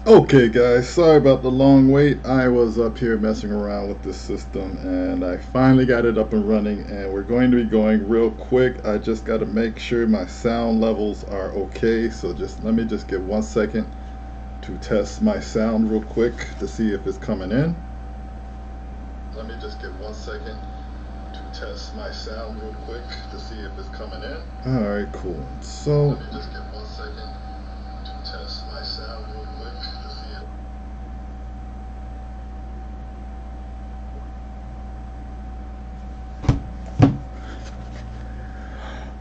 Okay guys, sorry about the long wait. I was up here messing around with this system and I finally got it up and running, and we're going to be going real quick. I just got to make sure my sound levels are okay, so just let me just give 1 second to test my sound real quick to see if it's coming in. Let me just give 1 second to test my sound real quick to see if it's coming in. Alright, cool. So let me just give 1 second to test my sound real quick to see if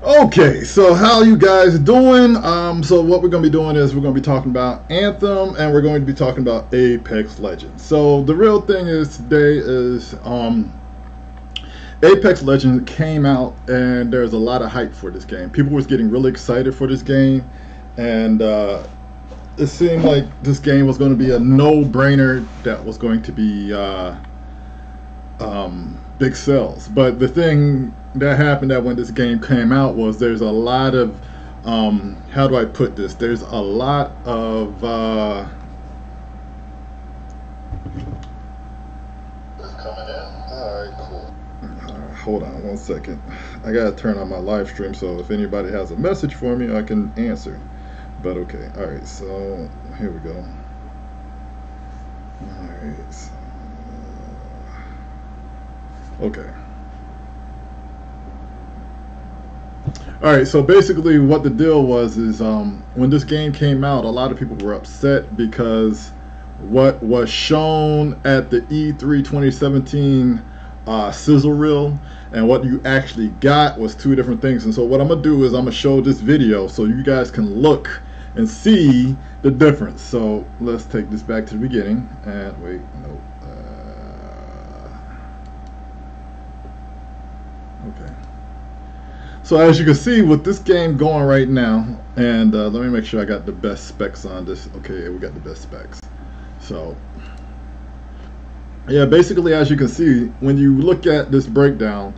Okay, so how you guys doing? So what we're going to be doing is we're going to be talking about Anthem, and we're going to be talking about Apex Legends. So the real thing is today is Apex Legends came out, and there's a lot of hype for this game. People was getting really excited for this game, and it seemed like this game was going to be a no-brainer that was going to be big sales. But the thing that happened that when this game came out was there's a lot of how do I put this? There's a lot of it's coming in. Alright, cool. Hold on 1 second. I gotta turn on my live stream, so if anybody has a message for me I can answer. But okay, alright, so here we go. Alright, so, okay. Alright, so basically what the deal was is when this game came out, a lot of people were upset because what was shown at the E3 2017 sizzle reel and what you actually got was two different things. And so what I'm going to do is I'm going to show this video so you guys can look and see the difference. So let's take this back to the beginning and wait, no. Okay. So as you can see with this game going right now, and let me make sure I got the best specs on this. Okay, we got the best specs. So yeah, basically as you can see, when you look at this breakdown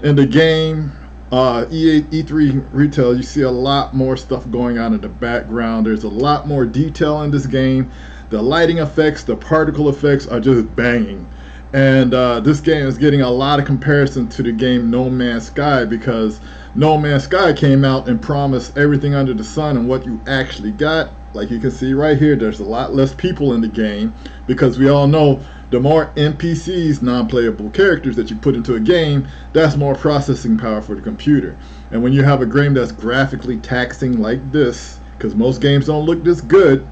in the game, E3 retail, you see a lot more stuff going on in the background. There's a lot more detail in this game. The lighting effects, the particle effects are just banging. And this game is getting a lot of comparison to the game No Man's Sky, because No Man's Sky came out and promised everything under the sun, and what you actually got, like you can see right here, there's a lot less people in the game, because we all know the more NPCs, non-playable characters, that you put into a game, that's more processing power for the computer. And when you have a game that's graphically taxing like this, because most games don't look this good,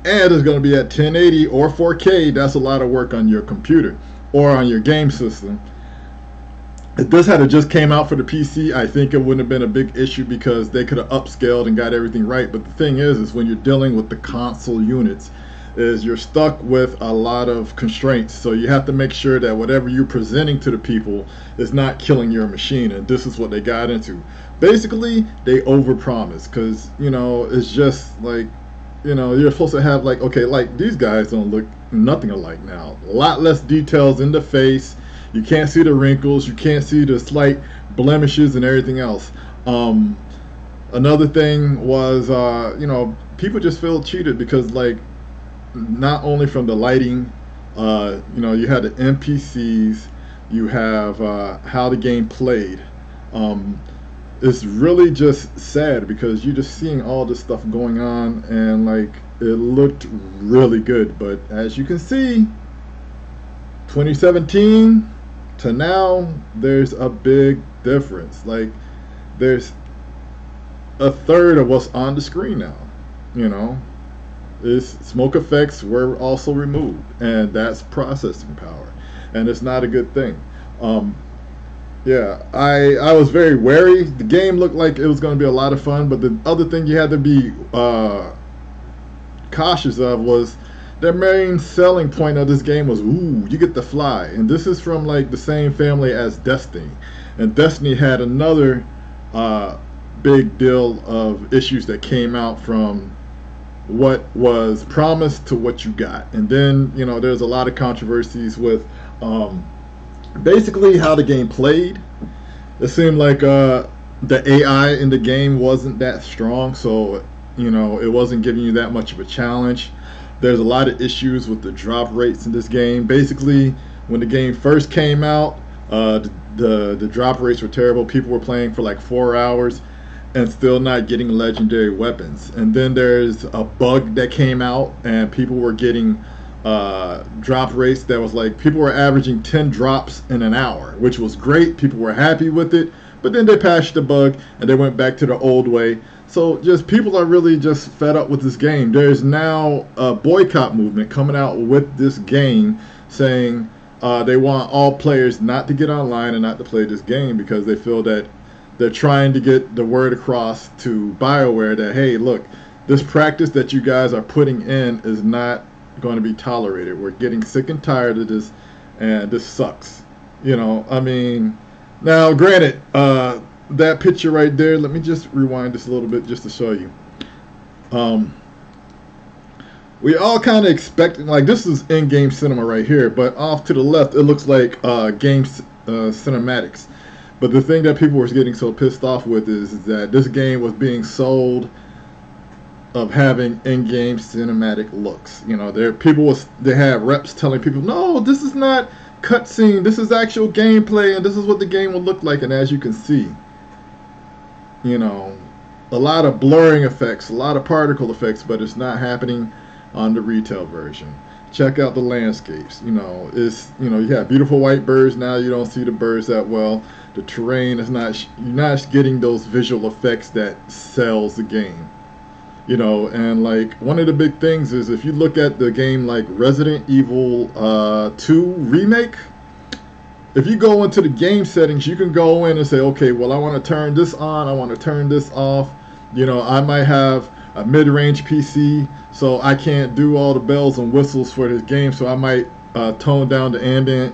and it's going to be at 1080 or 4K, that's a lot of work on your computer or on your game system. If this had just came out for the PC, I think it wouldn't have been a big issue because they could have upscaled and got everything right. But the thing is when you're dealing with the console units, is you're stuck with a lot of constraints. So you have to make sure that whatever you're presenting to the people is not killing your machine. And this is what they got into. Basically, they overpromise, because, you know, it's just like, you know, you're supposed to have like, okay, like these guys don't look nothing alike now. A lot less details in the face. You can't see the wrinkles. You can't see the slight blemishes and everything else. Another thing was, you know, people just feel cheated because, like, not only from the lighting, you know, you had the NPCs, you have how the game played. It's really just sad because you're just seeing all this stuff going on, and like it looked really good, but as you can see, 2017 to now, there's a big difference. Like there's a third of what's on the screen now. You know, is smoke effects were also removed, and that's processing power, and it's not a good thing. Yeah, I was very wary. The game looked like it was going to be a lot of fun, but the other thing you had to be cautious of was the main selling point of this game was, ooh, you get to fly. And this is from like the same family as Destiny. And Destiny had another big deal of issues that came out from what was promised to what you got. And then, you know, there's a lot of controversies with basically how the game played. It seemed like the AI in the game wasn't that strong, so you know it wasn't giving you that much of a challenge. There's a lot of issues with the drop rates in this game. Basically, when the game first came out, the drop rates were terrible. People were playing for like 4 hours and still not getting legendary weapons. And then there's a bug that came out, and people were getting drop rates that was like people were averaging 10 drops in an hour, which was great. People were happy with it. But then they patched the bug and they went back to the old way. So just people are really just fed up with this game. There's now a boycott movement coming out with this game saying they want all players not to get online and not to play this game because they feel that they're trying to get the word across to BioWare that, hey, look, this practice that you guys are putting in is not going to be tolerated. We're getting sick and tired of this, and this sucks. I mean, now granted, that picture right there, let me just rewind this a little bit just to show you. We all kind of expected, like, this is in-game cinema right here, but off to the left it looks like game cinematics. But the thing that people were getting so pissed off with is that this game was being sold of having in-game cinematic looks. They had reps telling people, no, this is not cutscene, this is actual gameplay, and this is what the game will look like. And as you can see, a lot of blurring effects, a lot of particle effects, but it's not happening on the retail version. Check out the landscapes. You have beautiful white birds. Now you don't see the birds that well. The terrain is not, you're not getting those visual effects that sells the game. And like one of the big things is if you look at the game like Resident Evil 2 Remake, if you go into the game settings, you can go in and say, okay, well, I want to turn this on, I want to turn this off. I might have a mid-range PC, so I can't do all the bells and whistles for this game, so I might tone down the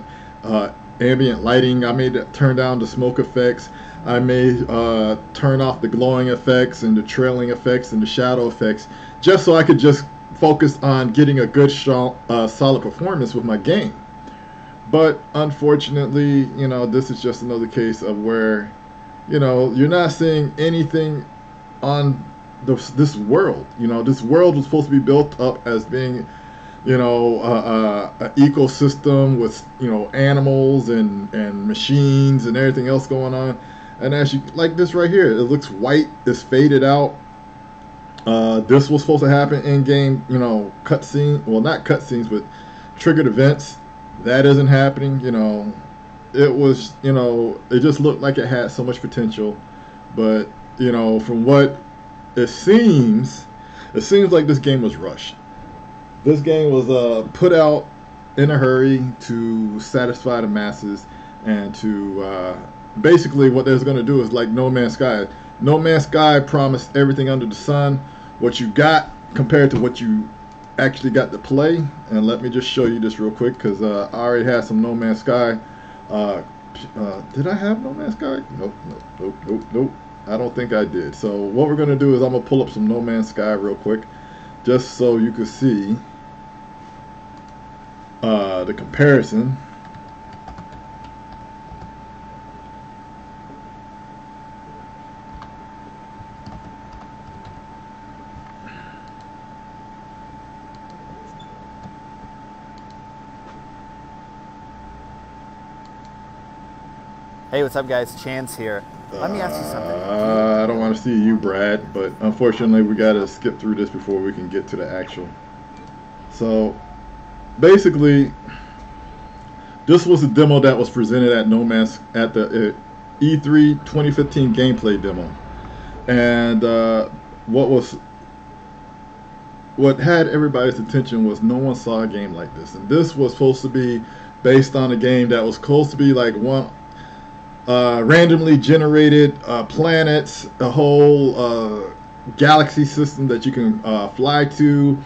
ambient lighting. I may turn down the smoke effects. I may turn off the glowing effects and the trailing effects and the shadow effects, just so I could just focus on getting a good, solid performance with my game. But unfortunately, this is just another case of where, you're not seeing anything on this world. This world was supposed to be built up as being, an ecosystem with, animals and machines and everything else going on. And as you like this right here, it looks white, it's faded out. This was supposed to happen in game, cutscene. Well, not cutscenes, but triggered events. That isn't happening. It was, it just looked like it had so much potential, but from what it seems like this game was rushed. This game was put out in a hurry to satisfy the masses and to basically what they're going to do is like No Man's Sky. No Man's Sky promised everything under the sun. What you got compared to what you actually got to play. And let me just show you this real quick because I already had some No Man's Sky. Did I have No Man's Sky? Nope. I don't think I did. So what we're going to do is I'm going to pull up some No Man's Sky real quick just so you can see the comparison. Hey, what's up, guys? Chance here. Let me ask you something. I don't want to see you, Brad, but unfortunately we got to skip through this before we can get to the actual. So basically, this was a demo that was presented at the E3 2015 gameplay demo, and what had everybody's attention was no one saw a game like this, and this was supposed to be based on a game that was supposed to be like one randomly generated planets, a whole galaxy system that you can fly to.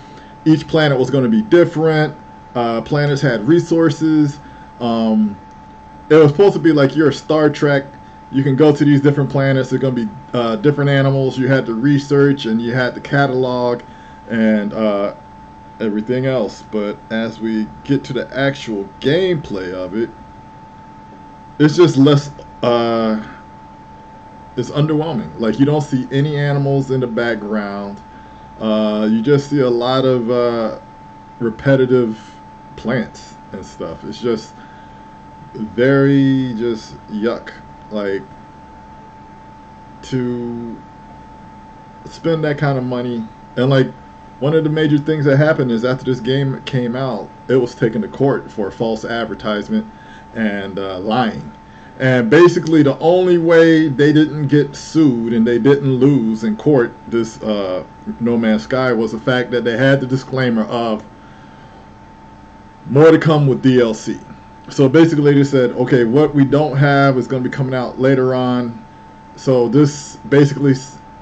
Each planet was going to be different. Planets had resources. It was supposed to be like you're a Star Trek. You can go to these different planets. They're going to be different animals. You had to research and you had to catalog and everything else. But as we get to the actual gameplay of it, it's just less. It's underwhelming. Like, you don't see any animals in the background. You just see a lot of repetitive plants and stuff. It's just very just yuck. Like, to spend that kind of money. And like, one of the major things that happened is after this game came out, it was taken to court for false advertisement and lying. And basically, the only way they didn't get sued and they didn't lose in court this No Man's Sky was the fact that they had the disclaimer of more to come with DLC. So basically, they said, okay, what we don't have is going to be coming out later on. So this basically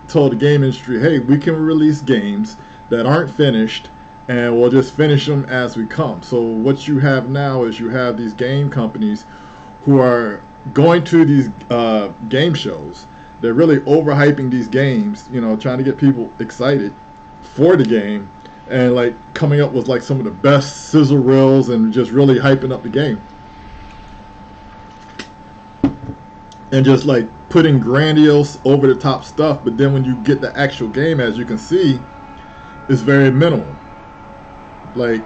told the game industry, hey, we can release games that aren't finished, and we'll just finish them as we come. So what you have now is you have these game companies who are going to these game shows. They're really overhyping these games, you know, trying to get people excited for the game, and like coming up with like some of the best sizzle reels and just really hyping up the game. And just like putting grandiose over the top stuff, but then when you get the actual game, as you can see, it's very minimal. Like,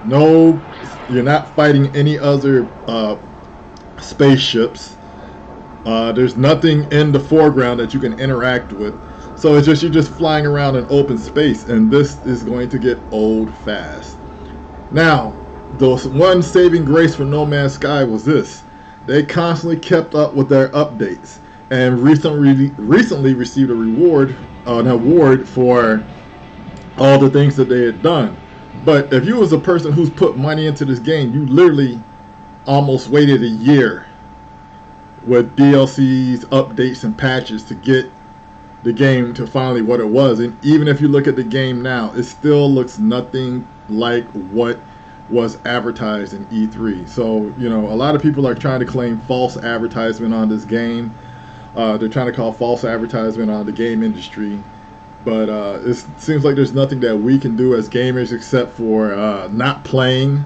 no, you're not fighting any other spaceships. There's nothing in the foreground that you can interact with. So it's just, you're just flying around in open space, and this is going to get old fast. Now, the one saving grace for No Man's Sky was this: they constantly kept up with their updates, and recently received an award for all the things that they had done. But if you was a person who's put money into this game, you literally almost waited a year with DLCs, updates, and patches to get the game to finally what it was. And even if you look at the game now, it still looks nothing like what was advertised in E3. So, you know, a lot of people are trying to claim false advertisement on this game. They're trying to call false advertisement on the game industry. But it seems like there's nothing that we can do as gamers except for not playing,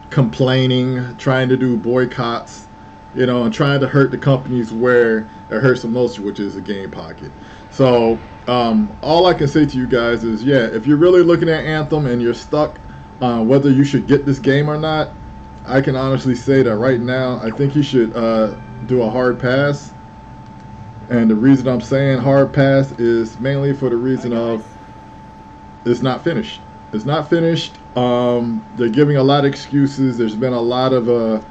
complaining, trying to do boycotts, you know, and trying to hurt the companies where it hurts the most, which is the game pocket. So all I can say to you guys is, yeah, if you're really looking at Anthem and you're stuck on whether you should get this game or not, I can honestly say that right now, I think you should do a hard pass. And the reason I'm saying hard pass is mainly for the reason of it's not finished. It's not finished. They're giving a lot of excuses. There's been a lot of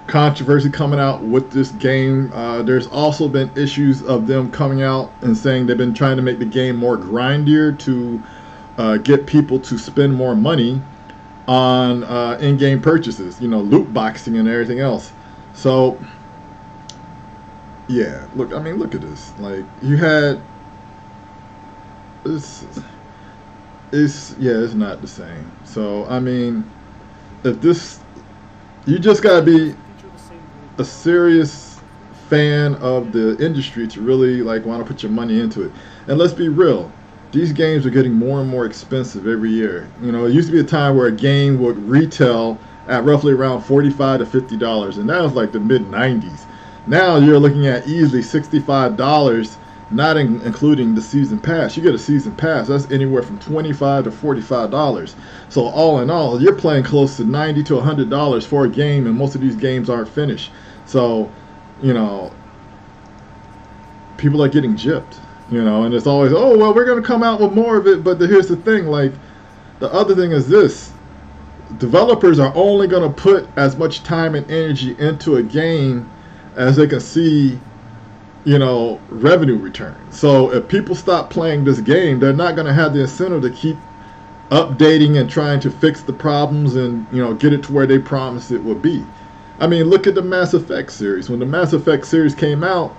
controversy coming out with this game. There's also been issues of them coming out and saying they've been trying to make the game more grindier to get people to spend more money on in-game purchases, you know, loot boxing and everything else. So yeah, look, I mean, look at this. Like, you had this. It's not the same. So I mean, if this, you just gotta be a serious fan of the industry to really like want to put your money into it. And let's be real, these games are getting more and more expensive every year. You know, it used to be a time where a game would retail at roughly around $45 to $50, and that was like the mid '90s. Now you're looking at easily $65, not including the season pass. You get a season pass, that's anywhere from $25 to $45. So all in all, you're playing close to $90 to $100 for a game, and most of these games aren't finished. So, you know, people are getting gypped, you know, and it's always, oh, well, we're going to come out with more of it. But here's the thing, like, the other thing is this: developers are only going to put as much time and energy into a game as they can see, you know, revenue return. So if people stop playing this game, they're not going to have the incentive to keep updating and trying to fix the problems and, you know, get it to where they promised it would be. I mean, look at the Mass Effect series. When the Mass Effect series came out,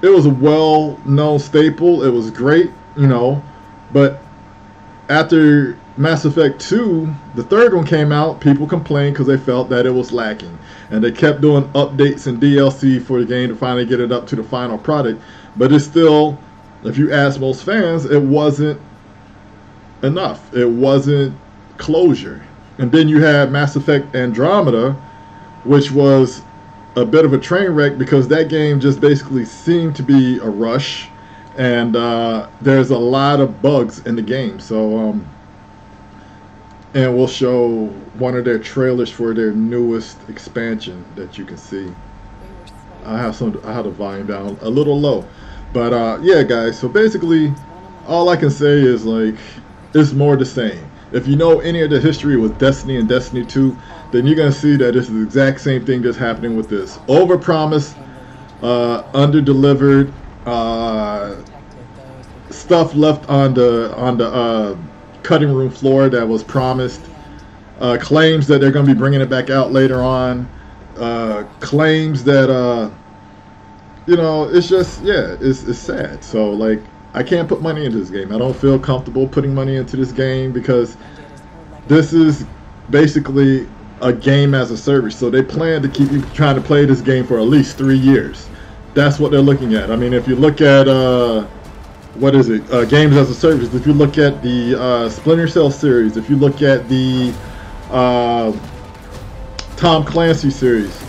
it was a well-known staple. It was great, you know, but after Mass Effect 2, the third one came out, people complained because they felt that it was lacking. And they kept doing updates and DLC for the game to finally get it up to the final product. But it's still, if you ask most fans, it wasn't enough. It wasn't closure. And then you had Mass Effect Andromeda, which was a bit of a train wreck because that game just basically seemed to be a rush. And there's a lot of bugs in the game. So, and we'll show one of their trailers for their newest expansion that you can see. I have the volume down a little low, but yeah, guys. So basically, all I can say is like it's more the same. If you know any of the history with Destiny and Destiny 2, then you're gonna see that this is the exact same thing that's happening with this. Overpromised, under-delivered, stuff left on the cutting room floor that was promised. Claims that they're gonna be bringing it back out later on. Claims that you know, it's just, yeah, it's sad. So like, I can't put money into this game. I don't feel comfortable putting money into this game because this is basically a game as a service. So they plan to keep you trying to play this game for at least 3 years. That's what they're looking at. I mean, if you look at what is it? Games as a service. If you look at the Splinter Cell series, if you look at the Tom Clancy series,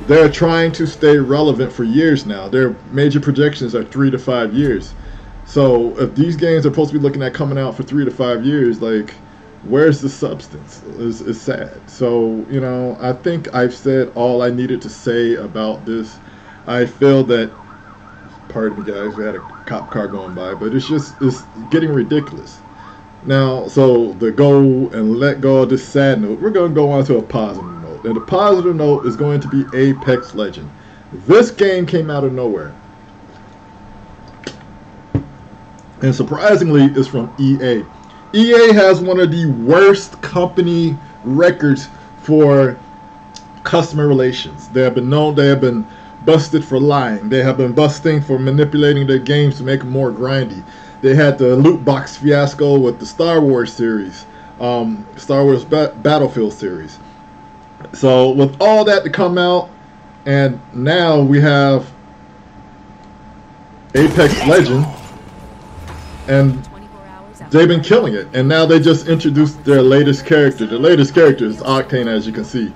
they're trying to stay relevant for years now. Their major projections are 3 to 5 years. So if these games are supposed to be looking at coming out for 3 to 5 years, like, where's the substance? It's sad. So, you know, I think I've said all I needed to say about this. I feel that, pardon me guys, we had a cop car going by, but it's getting ridiculous. Now, so the go and let go of this sad note, we're going to go on to a positive note. And the positive note is going to be Apex Legends. This game came out of nowhere. And surprisingly, it's from EA. EA has one of the worst company records for customer relations. They have been busted for lying. They have been busting for manipulating their games to make them more grindy. They had the loot box fiasco with the Star Wars series, Star Wars Battlefield series. So with all that to come out, and now we have Apex Legends, and they've been killing it. And now they just introduced their latest character. The latest character is Octane, as you can see.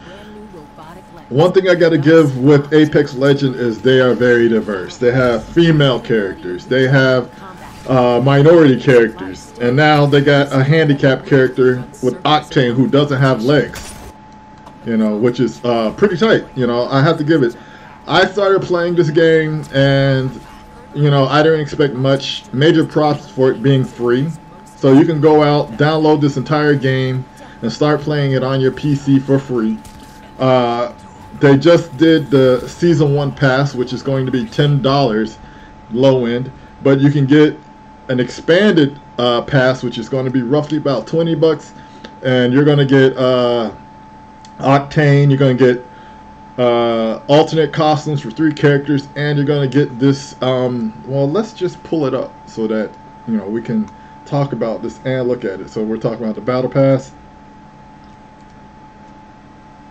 One thing I gotta give with Apex Legends is they are very diverse. They have female characters. They have minority characters. And now they got a handicapped character with Octane who doesn't have legs. You know, which is pretty tight. You know, I have to give it. I started playing this game and, you know, I didn't expect much. Major props for it being free. So you can go out, download this entire game, and start playing it on your PC for free. They just did the Season 1 pass, which is going to be $10 low end. But you can get an expanded pass, which is going to be roughly about $20. And you're going to get Octane, you're going to get alternate costumes for 3 characters, and you're going to get this, well, let's just pull it up so that, you know, we can talk about this and look at it. So we're talking about the battle pass.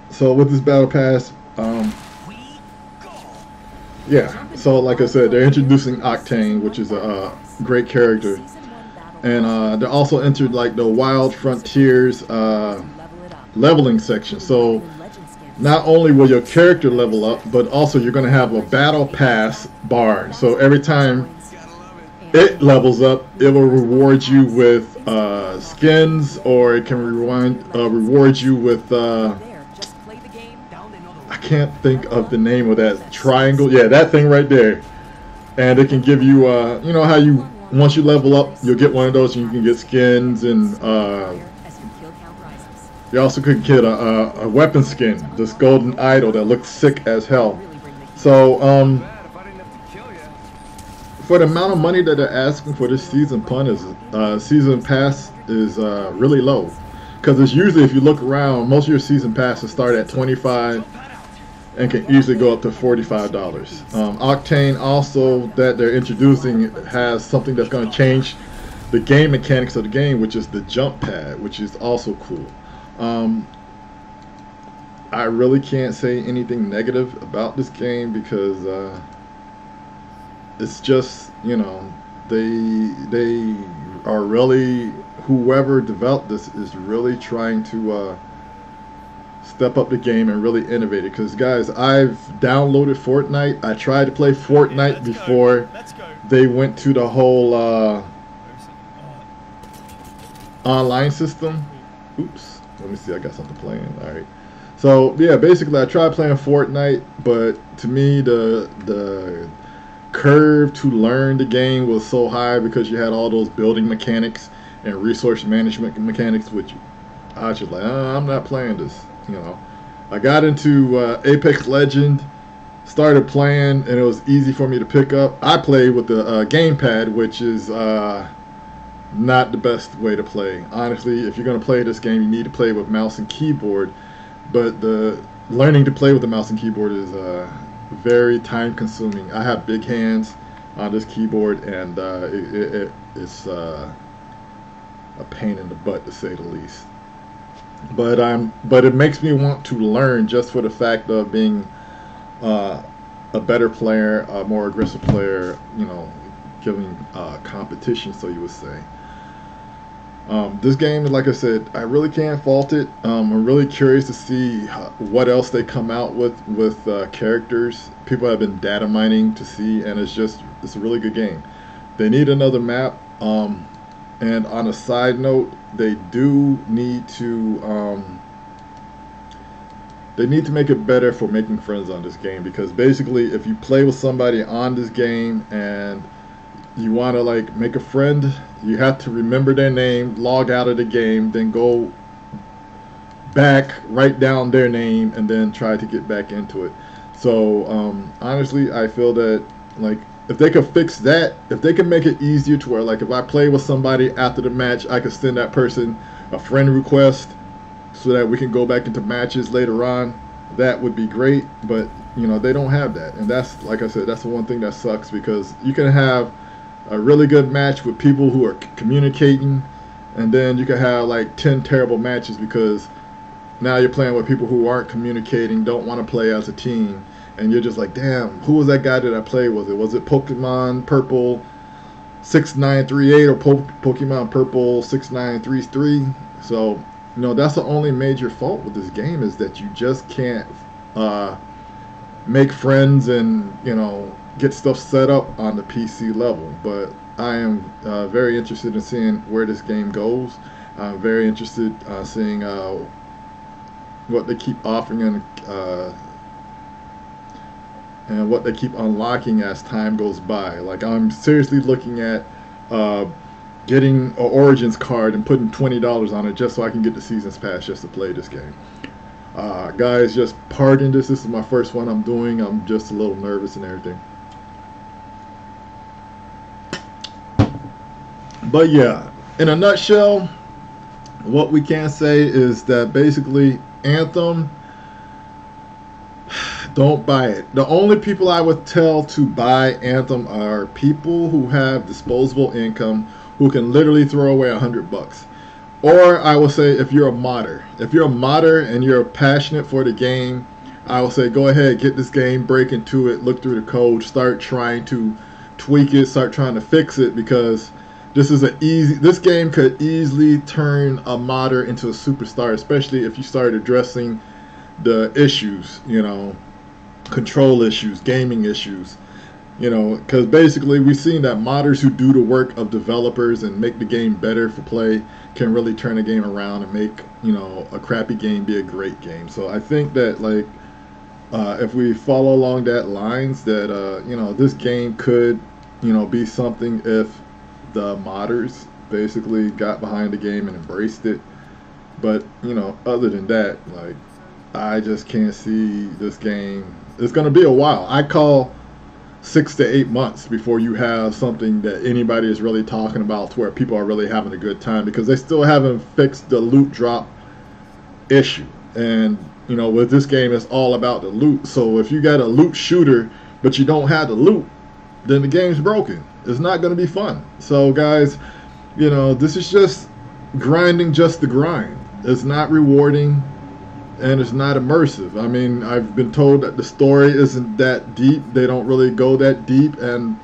So with this battle pass, yeah, so like I said, they're introducing Octane, which is a great character, and they also entered like the Wild Frontiers leveling section. So not only will your character level up, but also you're going to have a battle pass bar. So every time it levels up, it will reward you with skins, or it can reward you with I can't think of the name of that triangle. Yeah, that thing right there. And it can give you you know how you, once you level up, you'll get one of those and you can get skins, and you also could get a weapon skin, this golden idol that looks sick as hell. So for the amount of money that they're asking for this season pass is really low, because it's usually, if you look around, most of your season passes start at $25 and can easily go up to $45. Octane also that they're introducing has something that's going to change the game mechanics of the game, which is the jump pad, which is also cool. I really can't say anything negative about this game because it's just, you know, they are really, whoever developed this is really trying to step up the game and really innovate it. Because guys, I've downloaded Fortnite. I tried to play Fortnite before they went to the whole online system. Oops. Let me see. I got something playing. All right. So yeah, basically, I tried playing Fortnite, but to me, the curve to learn the game was so high because you had all those building mechanics and resource management mechanics, which I was just like, I'm not playing this. You know, I got into Apex Legend, started playing, and it was easy for me to pick up. I played with the gamepad, which is not the best way to play. Honestly, if you're going to play this game, you need to play with mouse and keyboard. But the learning to play with the mouse and keyboard is very time consuming. I have big hands on this keyboard, and it's a pain in the butt, to say the least. But it makes me want to learn, just for the fact of being a better player, a more aggressive player, you know, giving competition, so you would say. This game, like I said, I really can't fault it. I'm really curious to see what else they come out with characters. People have been data mining to see, and it's a really good game. They need another map. And on a side note, they do need to make it better for making friends on this game, because basically, if you play with somebody on this game and you want to like make a friend, you have to remember their name, log out of the game, then go back, write down their name, and then try to get back into it. So honestly, I feel that like if they could fix that, if they could make it easier to where like if I play with somebody after the match, I could send that person a friend request so that we can go back into matches later on, that would be great. But you know, they don't have that, and that's, like I said, that's the one thing that sucks, because you can have a really good match with people who are communicating, and then you can have like 10 terrible matches because now you're playing with people who aren't communicating, don't want to play as a team, and you're just like, damn, who was that guy that I played with? Was it Pokemon Purple 6938 or Pokemon Purple 6933? So, you know, that's the only major fault with this game, is that you just can't make friends and, you know, get stuff set up on the PC level. But I am very interested in seeing where this game goes. I'm very interested seeing what they keep offering and what they keep unlocking as time goes by. Like, I'm seriously looking at getting an Origins card and putting $20 on it just so I can get the Seasons Pass just to play this game. Guys, just pardon this. This is my first one I'm doing. I'm just a little nervous and everything. But yeah, in a nutshell, what we can say is that basically Anthem, don't buy it. The only people I would tell to buy Anthem are people who have disposable income, who can literally throw away $100. Or I will say, if you're a modder. If you're a modder and you're passionate for the game, I will say go ahead, get this game, break into it, look through the code, start trying to tweak it, start trying to fix it, because this game could easily turn a modder into a superstar, especially if you start addressing the issues, you know, control issues, gaming issues, you know, because basically we've seen that modders who do the work of developers and make the game better for play can really turn a game around and make, you know, a crappy game be a great game. So I think that, like, if we follow along that lines, that you know, this game could, you know, be something if the modders basically got behind the game and embraced it. But, you know, other than that, like, I just can't see this game. It's going to be a while. I call 6 to 8 months before you have something that anybody is really talking about to where people are really having a good time, because they still haven't fixed the loot drop issue. And, you know, with this game, it's all about the loot. So if you got a loot shooter but you don't have the loot, then the game's broken. It's not going to be fun. So guys, you know, this is just grinding just to grind. It's not rewarding, and it's not immersive. I mean, I've been told that the story isn't that deep. They don't really go that deep, and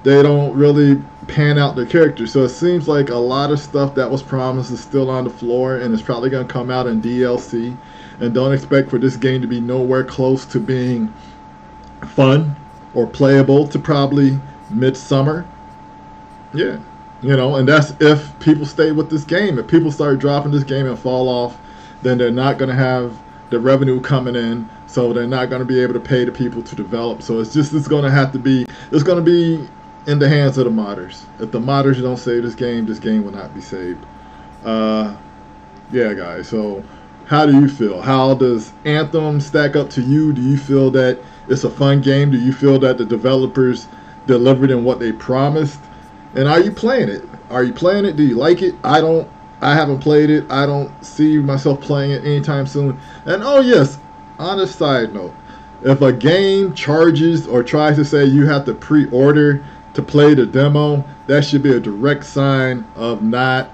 they don't really pan out their characters. So it seems like a lot of stuff that was promised is still on the floor, and it's probably going to come out in DLC. And don't expect for this game to be nowhere close to being fun or playable to probably midsummer. Yeah, you know, and that's if people stay with this game. If people start dropping this game and fall off, then they're not going to have the revenue coming in, so they're not going to be able to pay the people to develop. So it's going to have to be, it's going to be in the hands of the modders. If the modders don't save this game will not be saved. Yeah, guys, so how do you feel? How does Anthem stack up to you? Do you feel that it's a fun game? Do you feel that the developers delivered in what they promised? And are you playing it? Are you playing it? Do you like it? I haven't played it. I don't see myself playing it anytime soon. And oh yes, on a side note, if a game charges or tries to say you have to pre-order to play the demo, that should be a direct sign of not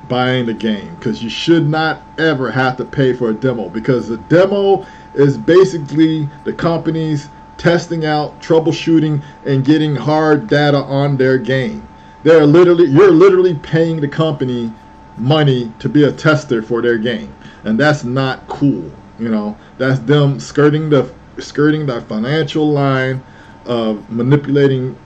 buying the game, because you should not ever have to pay for a demo, because the demo is basically the companies testing out, troubleshooting, and getting hard data on their game. You're literally paying the company money to be a tester for their game, and that's not cool. You know, that's them skirting the financial line of manipulating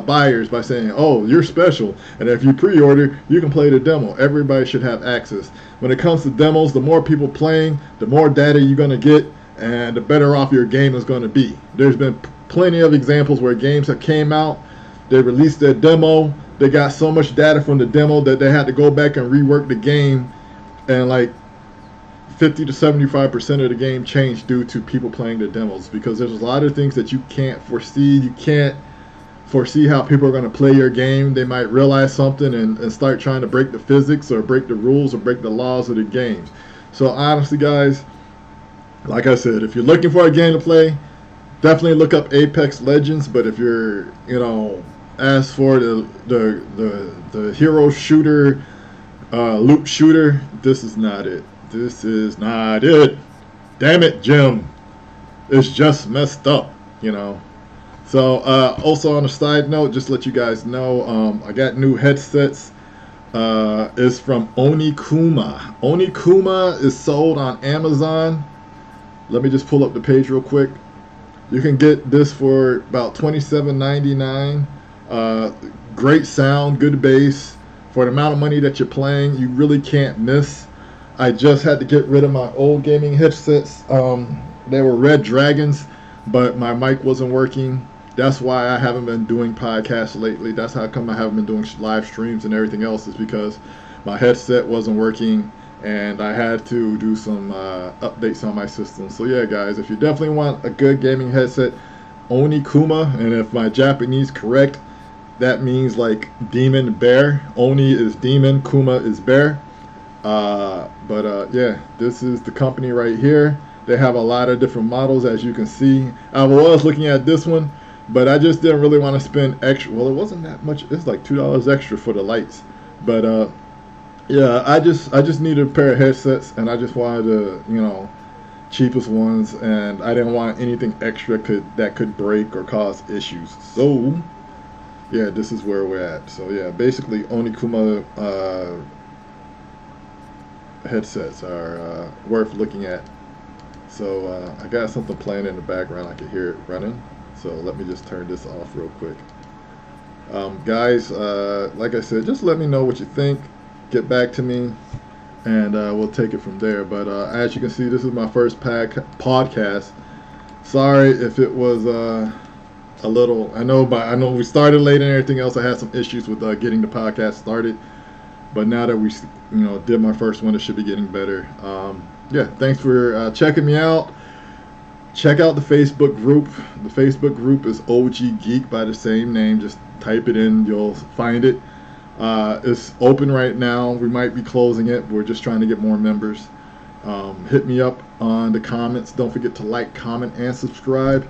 buyers by saying, oh, you're special, and if you pre-order, you can play the demo. Everybody should have access. When it comes to demos, the more people playing, the more data you're going to get, and the better off your game is going to be. There's been plenty of examples where games have came out, they released their demo, they got so much data from the demo that they had to go back and rework the game, and like 50 to 75% of the game changed due to people playing the demos, because there's a lot of things that you can't foresee. You can't foresee how people are going to play your game. They might realize something and start trying to break the physics or break the rules or break the laws of the games. So honestly, guys, like I said, if you're looking for a game to play, definitely look up Apex Legends. But if you're, you know, as for the hero shooter, loop shooter, this is not it. This is not it. Damn it, Jim. It's just messed up, you know. So, also on a side note, just to let you guys know, I got new headsets. It's from Onikuma. Onikuma is sold on Amazon. Let me just pull up the page real quick. You can get this for about $27.99. Great sound, good bass. For the amount of money that you're playing, you really can't miss. I just had to get rid of my old gaming headsets. They were Red Dragons, but my mic wasn't working. That's why I haven't been doing podcasts lately. That's how come I haven't been doing live streams and everything else, is because my headset wasn't working and I had to do some updates on my system. So yeah, guys, if you definitely want a good gaming headset, Onikuma, and if my Japanese correct, that means like demon bear. Oni is demon, Kuma is bear. Yeah, this is the company right here. They have a lot of different models, as you can see. I was looking at this one, but I just didn't really want to spend extra. Well, it wasn't that much. It's like $2 extra for the lights. But yeah, I just needed a pair of headsets, and I just wanted the, you know, cheapest ones, and I didn't want anything extra that could break or cause issues. So yeah, this is where we're at. So yeah, basically Onikuma headsets are worth looking at. So I got something playing in the background. I can hear it running. So let me just turn this off real quick. Guys, like I said, just let me know what you think. Get back to me, and we'll take it from there. But as you can see, this is my first podcast. Sorry if it was a little. I know we started late and everything else. I had some issues with getting the podcast started. But now that we, you know, did my first one, it should be getting better. Yeah, thanks for checking me out. Check out the Facebook group. The Facebook group is OG Geek by the same name. Just type it in, you'll find it. It's open right now. We might be closing it. We're just trying to get more members. Hit me up on the comments. Don't forget to like, comment, and subscribe.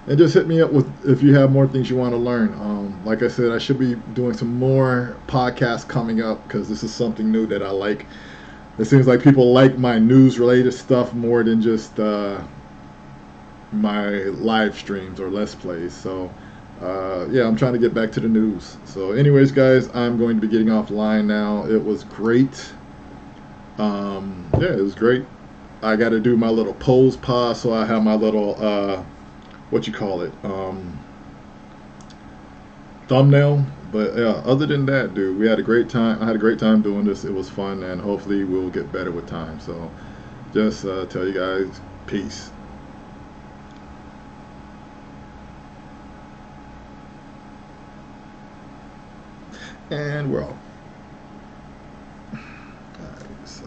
And just hit me up with if you have more things you want to learn. Like I said, I should be doing some more podcasts coming up, because this is something new that I like. It seems like people like my news-related stuff more than just my live streams or Let's Plays. So yeah, I'm trying to get back to the news. So anyways, guys, I'm going to be getting offline now. It was great. Yeah, it was great. I got to do my little pause, so I have my little what you call it, thumbnail. But yeah, other than that, dude, we had a great time. I had a great time doing this. It was fun, and hopefully we'll get better with time. So just tell you guys, peace. And we're off. All right, so.